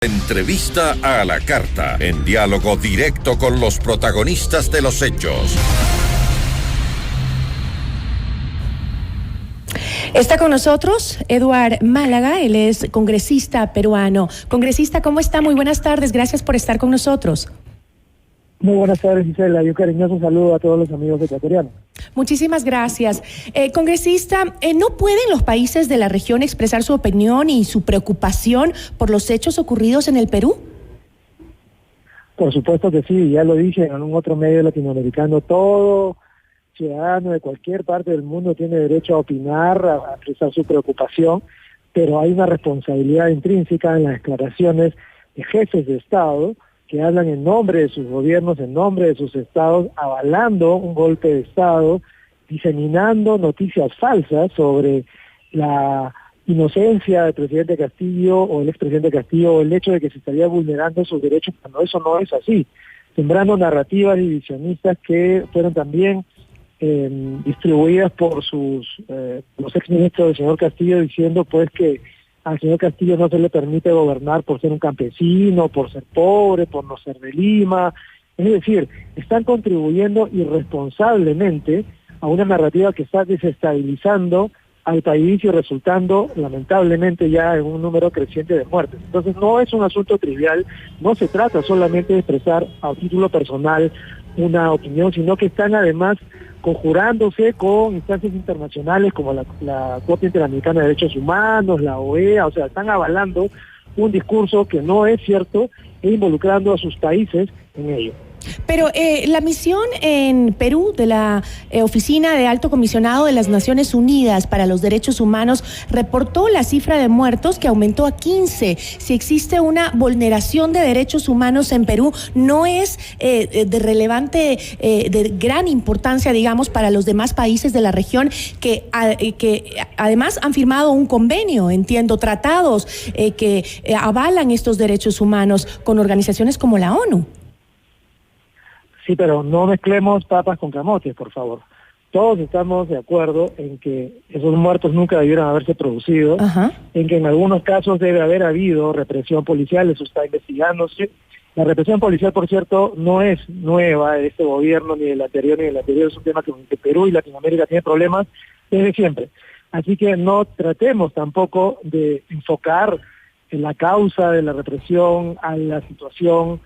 Entrevista a la carta, en diálogo directo con los protagonistas de los hechos. Está con nosotros Eduard Málaga, él es congresista peruano. Congresista, ¿cómo está? Muy buenas tardes, gracias por estar con nosotros. Muy buenas tardes, Gisela, y un cariñoso saludo a todos los amigos ecuatorianos. Muchísimas gracias. Congresista, ¿no pueden los países de la región expresar su opinión y su preocupación por los hechos ocurridos en el Perú? Por supuesto que sí, ya lo dije en algún otro medio latinoamericano, todo ciudadano de cualquier parte del mundo tiene derecho a opinar, a expresar su preocupación, pero hay una responsabilidad intrínseca en las declaraciones de jefes de Estado que hablan en nombre de sus gobiernos, en nombre de sus estados, avalando un golpe de Estado, diseminando noticias falsas sobre la inocencia del presidente Castillo o el expresidente Castillo, o el hecho de que se estaría vulnerando sus derechos, cuando eso no es así, sembrando narrativas divisionistas que fueron también distribuidas por los exministros del señor Castillo, diciendo pues que al señor Castillo no se le permite gobernar por ser un campesino, por ser pobre, por no ser de Lima. Es decir, están contribuyendo irresponsablemente a una narrativa que está desestabilizando al país y resultando lamentablemente ya en un número creciente de muertes. Entonces no es un asunto trivial, no se trata solamente de expresar a título personal una opinión, sino que están además conjurándose con instancias internacionales como la Corte Interamericana de Derechos Humanos, la OEA, o sea, están avalando un discurso que no es cierto e involucrando a sus países en ello. Pero la misión en Perú de la Oficina de Alto Comisionado de las Naciones Unidas para los Derechos Humanos reportó la cifra de muertos que aumentó a 15. Si existe una vulneración de derechos humanos en Perú, no es de relevante, de gran importancia, digamos, para los demás países de la región que además han firmado un convenio, entiendo, tratados que avalan estos derechos humanos con organizaciones como la ONU. Sí, pero no mezclemos papas con camotes, por favor. Todos estamos de acuerdo en que esos muertos nunca debieron haberse producido, en que en algunos casos debe haber habido represión policial, eso está investigándose. La represión policial, por cierto, no es nueva de este gobierno, ni del anterior, es un tema que Perú y Latinoamérica tienen problemas desde siempre. Así que no tratemos tampoco de enfocar en la causa de la represión a la situación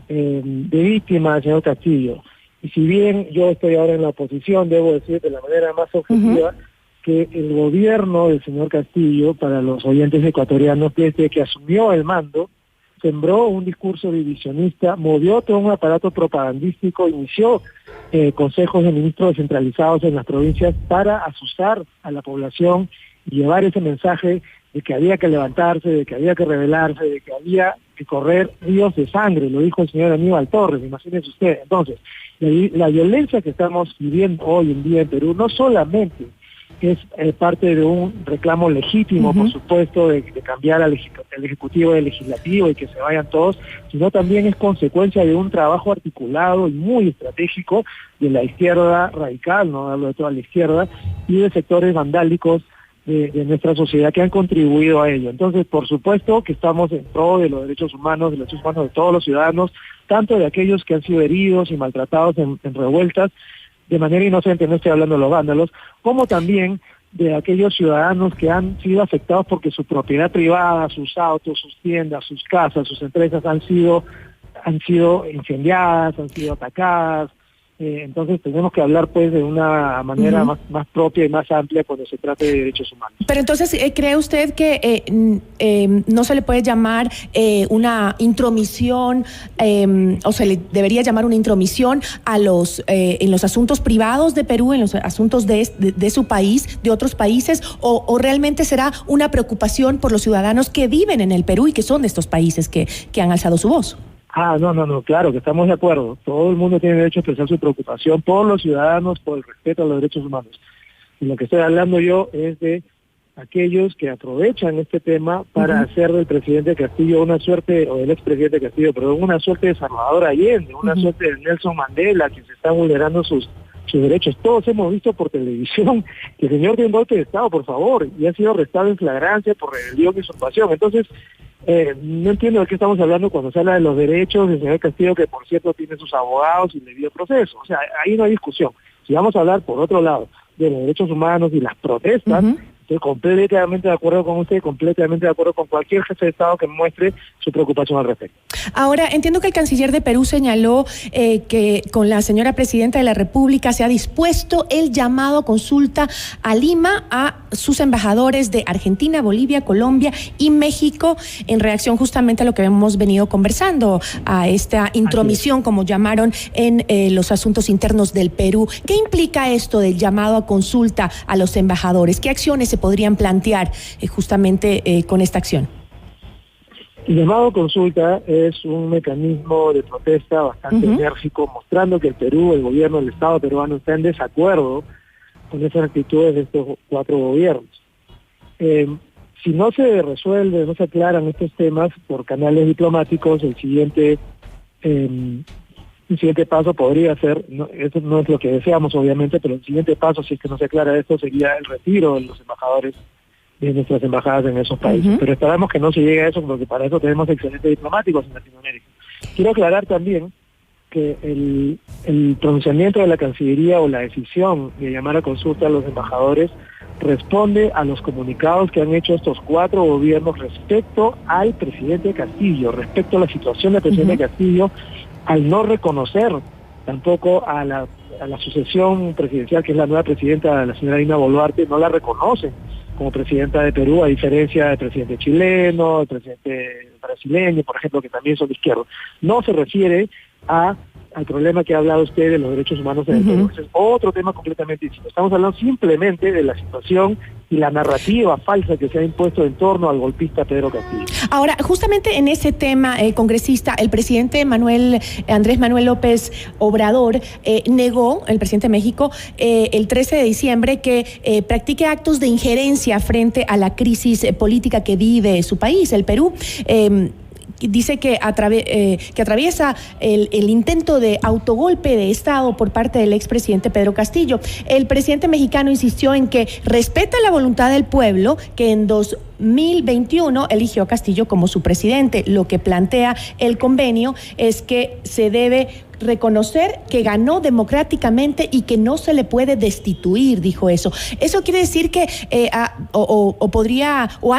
de víctima del señor Castillo. Y si bien yo estoy ahora en la oposición, debo decir de la manera más objetiva que el gobierno del señor Castillo, para los oyentes ecuatorianos, desde que asumió el mando, sembró un discurso divisionista, movió todo un aparato propagandístico, inició consejos de ministros descentralizados en las provincias para asustar a la población y llevar ese mensaje de que había que levantarse, de que había que rebelarse, de que había que correr ríos de sangre, lo dijo el señor Aníbal Torres, imagínense usted. Entonces, la violencia que estamos viviendo hoy en día en Perú no solamente es parte de un reclamo legítimo, por supuesto, de cambiar el Ejecutivo y el Legislativo y que se vayan todos, sino también es consecuencia de un trabajo articulado y muy estratégico de la izquierda radical, no hablo de toda la izquierda, y de sectores vandálicos de nuestra sociedad que han contribuido a ello. Entonces, por supuesto que estamos en pro de los derechos humanos, de todos los ciudadanos, tanto de aquellos que han sido heridos y maltratados en revueltas, de manera inocente, no estoy hablando de los vándalos, como también de aquellos ciudadanos que han sido afectados porque su propiedad privada, sus autos, sus tiendas, sus casas, sus empresas han sido incendiadas, han sido atacadas. Entonces tenemos que hablar pues de una manera más propia y más amplia cuando se trate de derechos humanos. Pero entonces, ¿cree usted que no se le puede llamar una intromisión, o se le debería llamar una intromisión a en los asuntos privados de Perú, en los asuntos de su país, de otros países, o realmente será una preocupación por los ciudadanos que viven en el Perú y que son de estos países que han alzado su voz? No, claro que estamos de acuerdo. Todo el mundo tiene derecho a expresar su preocupación por los ciudadanos, por el respeto a los derechos humanos. Y lo que estoy hablando yo es de aquellos que aprovechan este tema para hacer del presidente Castillo una suerte, o del expresidente Castillo, perdón, una suerte de Salvador Allende, una suerte de Nelson Mandela, que se está vulnerando sus sus derechos. Todos hemos visto por televisión que el señor dio un golpe de Estado, por favor, y ha sido arrestado en flagrancia por rebelión y usurpación. Entonces, no entiendo de qué estamos hablando cuando se habla de los derechos del señor Castillo, que por cierto tiene sus abogados y debido proceso. O sea, ahí no hay discusión. Si vamos a hablar, por otro lado, de los derechos humanos y las protestas, estoy completamente de acuerdo con usted, completamente de acuerdo con cualquier jefe de Estado que muestre su preocupación al respecto. Ahora, entiendo que el canciller de Perú señaló que con la señora presidenta de la República se ha dispuesto el llamado a consulta a Lima a sus embajadores de Argentina, Bolivia, Colombia y México en reacción justamente a lo que hemos venido conversando, a esta intromisión, como llamaron, en los asuntos internos del Perú. ¿Qué implica esto del llamado a consulta a los embajadores? ¿Qué acciones se podrían plantear justamente con esta acción? El llamado a consulta es un mecanismo de protesta bastante enérgico, mostrando que el Perú, el gobierno del Estado peruano, está en desacuerdo con esas actitudes de estos 4 gobiernos. Si no se resuelve, no se aclaran estos temas por canales diplomáticos, el siguiente paso podría ser, eso no es lo que deseamos obviamente, pero el siguiente paso, si es que no se aclara esto, sería el retiro de los embajadores de nuestras embajadas en esos países. Pero esperamos que no se llegue a eso, porque para eso tenemos excelentes diplomáticos en Latinoamérica. Quiero aclarar también que el pronunciamiento de la Cancillería o la decisión de llamar a consulta a los embajadores responde a los comunicados que han hecho estos 4 gobiernos respecto al presidente Castillo, respecto a la situación del presidente Castillo, al no reconocer tampoco a la sucesión presidencial, que es la nueva presidenta, la señora Dina Boluarte, no la reconocen como presidenta de Perú, a diferencia del presidente chileno, del presidente brasileño, por ejemplo, que también son de izquierda. No se refiere al problema que ha hablado usted de los derechos humanos en el Perú. Ese es otro tema completamente distinto. Estamos hablando simplemente de la situación y la narrativa falsa que se ha impuesto en torno al golpista Pedro Castillo. Ahora, justamente en ese tema, congresista, el presidente Andrés Manuel López Obrador negó, el presidente de México, el 13 de diciembre que practique actos de injerencia frente a la crisis política que vive su país, el Perú. Dice que atraviesa el intento de autogolpe de Estado por parte del expresidente Pedro Castillo. El presidente mexicano insistió en que respeta la voluntad del pueblo, que en 2021 eligió a Castillo como su presidente. Lo que plantea el convenio es que se debe reconocer que ganó democráticamente y que no se le puede destituir, dijo eso. ¿Eso quiere decir que ha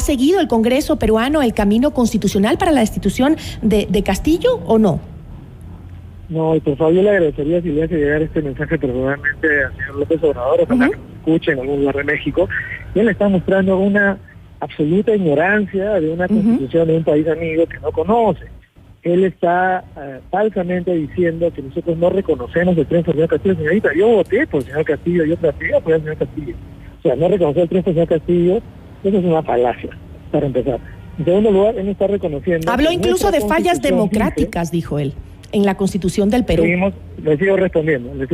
seguido el Congreso peruano el camino constitucional para la destitución de Castillo o no? No, y por favor yo le agradecería si le hace llegar este mensaje personalmente al señor López Obrador, ojalá que nos escuche en algún lugar de México. Y él está mostrando una absoluta ignorancia de una constitución de un país amigo que no conoce. Él está falsamente diciendo que nosotros no reconocemos el triunfo del señor Castillo. Señorita, yo voté por el señor Castillo, yo traté de apoyar al señor Castillo. O sea, no reconocer el triunfo del señor Castillo, eso es una falacia, para empezar. En segundo lugar, él está reconociendo... Habló incluso de fallas democráticas, dijo él, en la Constitución del Perú. Le sigo respondiendo. Le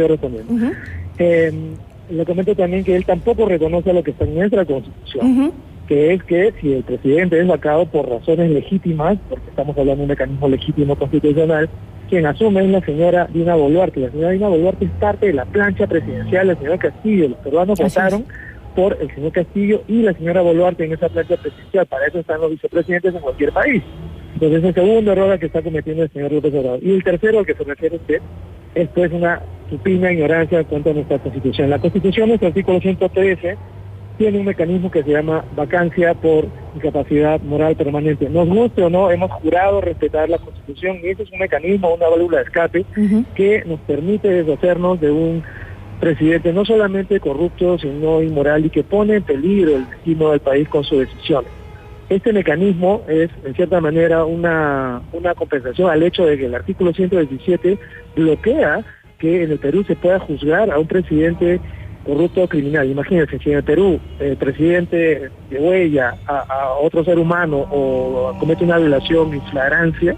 comento también que él tampoco reconoce lo que está en nuestra Constitución. Que es que si el presidente es vacado por razones legítimas, porque estamos hablando de un mecanismo legítimo constitucional, quien asume es la señora Dina Boluarte. La señora Dina Boluarte es parte de la plancha presidencial del señor Castillo. Los peruanos votaron por el señor Castillo y la señora Boluarte en esa plancha presidencial. Para eso están los vicepresidentes en cualquier país. Entonces, el segundo error que está cometiendo el señor López Obrador. Y el tercero al que se refiere usted es pues una supina ignorancia en cuanto a nuestra Constitución. La Constitución, nuestro artículo 113, tiene un mecanismo que se llama vacancia por incapacidad moral permanente. Nos guste o no, hemos jurado respetar la Constitución y ese es un mecanismo, una válvula de escape que nos permite deshacernos de un presidente no solamente corrupto, sino inmoral y que pone en peligro el destino del país con sus decisiones. Este mecanismo es, en cierta manera, una compensación al hecho de que el artículo 117 bloquea que en el Perú se pueda juzgar a un presidente corrupto o criminal. Imagínense, si en el Perú el presidente degüella a otro ser humano o comete una violación en flagrancia,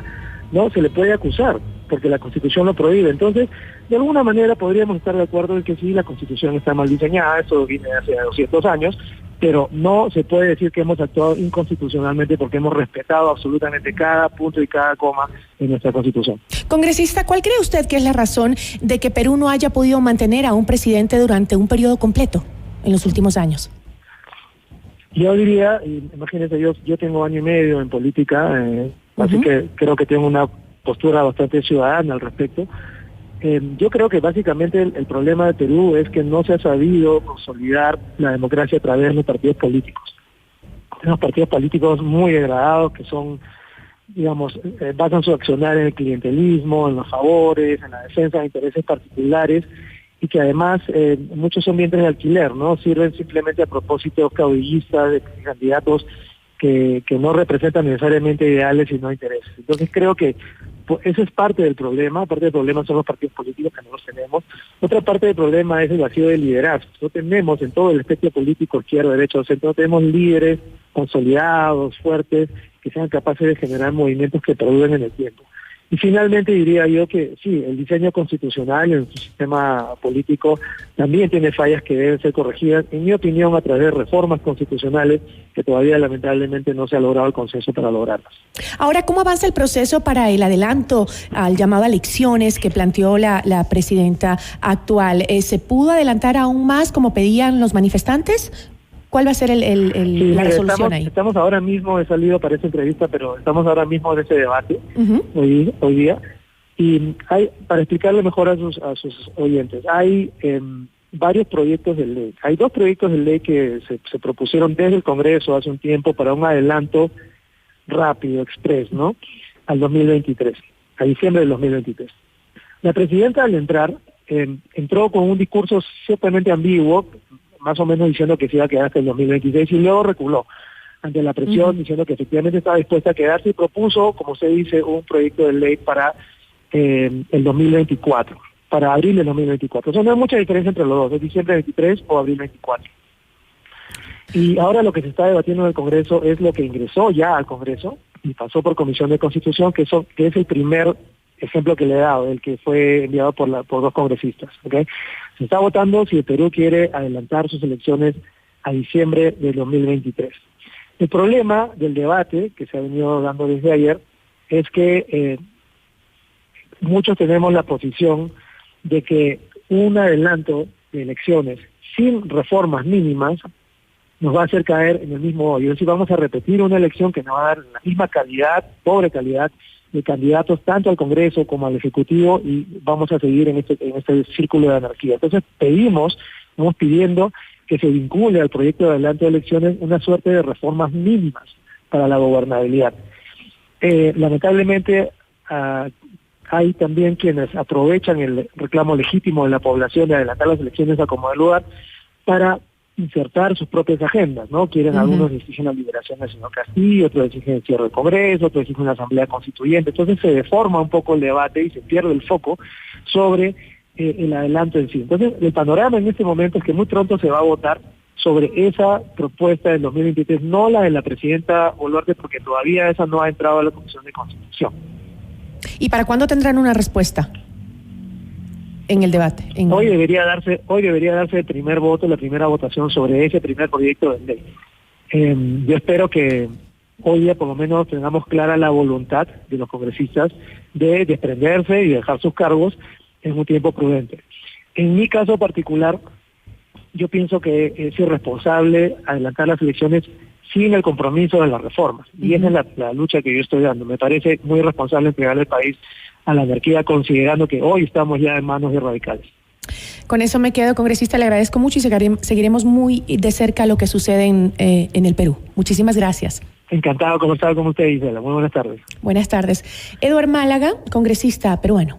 no se le puede acusar, porque la Constitución lo prohíbe. Entonces, de alguna manera podríamos estar de acuerdo en que sí, la Constitución está mal diseñada, eso viene hace 200 años, pero no se puede decir que hemos actuado inconstitucionalmente porque hemos respetado absolutamente cada punto y cada coma en nuestra Constitución. Congresista, ¿cuál cree usted que es la razón de que Perú no haya podido mantener a un presidente durante un periodo completo en los últimos años? Yo diría, imagínense, yo tengo año y medio en política, así que creo que tengo una postura bastante ciudadana al respecto. Yo creo que básicamente el problema de Perú es que no se ha sabido consolidar la democracia a través de los partidos políticos. Tenemos partidos políticos muy degradados que son, digamos, basan su accionar en el clientelismo, en los favores, en la defensa de intereses particulares, y que además muchos son vientres de alquiler, ¿no? Sirven simplemente a propósitos caudillistas de candidatos que no representan necesariamente ideales y no intereses. Entonces creo que ese es parte del problema. Parte del problema son los partidos políticos, que no los tenemos. Otra parte del problema es el vacío de liderazgo. No tenemos en todo el espectro político, izquierda, derecha, centro, no tenemos líderes consolidados, fuertes, que sean capaces de generar movimientos que perduren en el tiempo. Y finalmente diría yo que sí, el diseño constitucional en su sistema político también tiene fallas que deben ser corregidas, en mi opinión, a través de reformas constitucionales que todavía lamentablemente no se ha logrado el consenso para lograrlas. Ahora, ¿cómo avanza el proceso para el adelanto al llamado a elecciones que planteó la presidenta actual? ¿Se pudo adelantar aún más como pedían los manifestantes? ¿Cuál va a ser la resolución ahí? Estamos ahora mismo, he salido para esa entrevista, pero estamos ahora mismo en ese debate, hoy día, y hay, para explicarle mejor a sus oyentes, hay varios proyectos de ley. Hay 2 proyectos de ley que se propusieron desde el Congreso hace un tiempo para un adelanto rápido, express, ¿no? Al 2023, a diciembre del 2023. La presidenta, al entrar, entró con un discurso ciertamente ambiguo, más o menos diciendo que se iba a quedar hasta el 2026, y luego reculó ante la presión, diciendo que efectivamente estaba dispuesta a quedarse, y propuso, como se dice, un proyecto de ley para el 2024, para abril del 2024. O sea, no hay mucha diferencia entre los dos, es diciembre 23 o abril 24. Y ahora lo que se está debatiendo en el Congreso es lo que ingresó ya al Congreso y pasó por Comisión de Constitución, que es el primer ejemplo que le he dado, el que fue enviado por 2 congresistas, ¿okay? Se está votando si el Perú quiere adelantar sus elecciones a diciembre del 2023. El problema del debate que se ha venido dando desde ayer es que muchos tenemos la posición de que un adelanto de elecciones sin reformas mínimas nos va a hacer caer en el mismo hoyo. Es decir, vamos a repetir una elección que nos va a dar la misma calidad, pobre calidad, de candidatos tanto al Congreso como al Ejecutivo, y vamos a seguir en este círculo de anarquía. Entonces estamos pidiendo que se vincule al proyecto de adelanto de elecciones una suerte de reformas mínimas para la gobernabilidad. Lamentablemente hay también quienes aprovechan el reclamo legítimo de la población de adelantar las elecciones a como de lugar para insertar sus propias agendas, ¿no? Quieren, algunos exigen la liberación del señor Castillo, otros exigen el cierre del Congreso, otros exigen una asamblea constituyente. Entonces se deforma un poco el debate y se pierde el foco sobre el adelanto en sí. Entonces el panorama en este momento es que muy pronto se va a votar sobre esa propuesta del 2023, no la de la presidenta Boluarte, porque todavía esa no ha entrado a la Comisión de Constitución. ¿Y para cuándo tendrán una respuesta en el debate? Hoy debería darse el primer voto, la primera votación sobre ese primer proyecto de ley. Yo espero que hoy día por lo menos tengamos clara la voluntad de los congresistas de desprenderse y dejar sus cargos en un tiempo prudente. En mi caso particular, yo pienso que es irresponsable adelantar las elecciones sin el compromiso de las reformas. Y esa es la lucha que yo estoy dando. Me parece muy irresponsable entregar el país a la anarquía, considerando que hoy estamos ya en manos de radicales. Con eso me quedo, congresista, le agradezco mucho y seguiremos muy de cerca lo que sucede en el Perú. Muchísimas gracias. Encantado de conversar con usted, Gisela. Muy buenas tardes. Buenas tardes. Eduard Málaga, congresista peruano.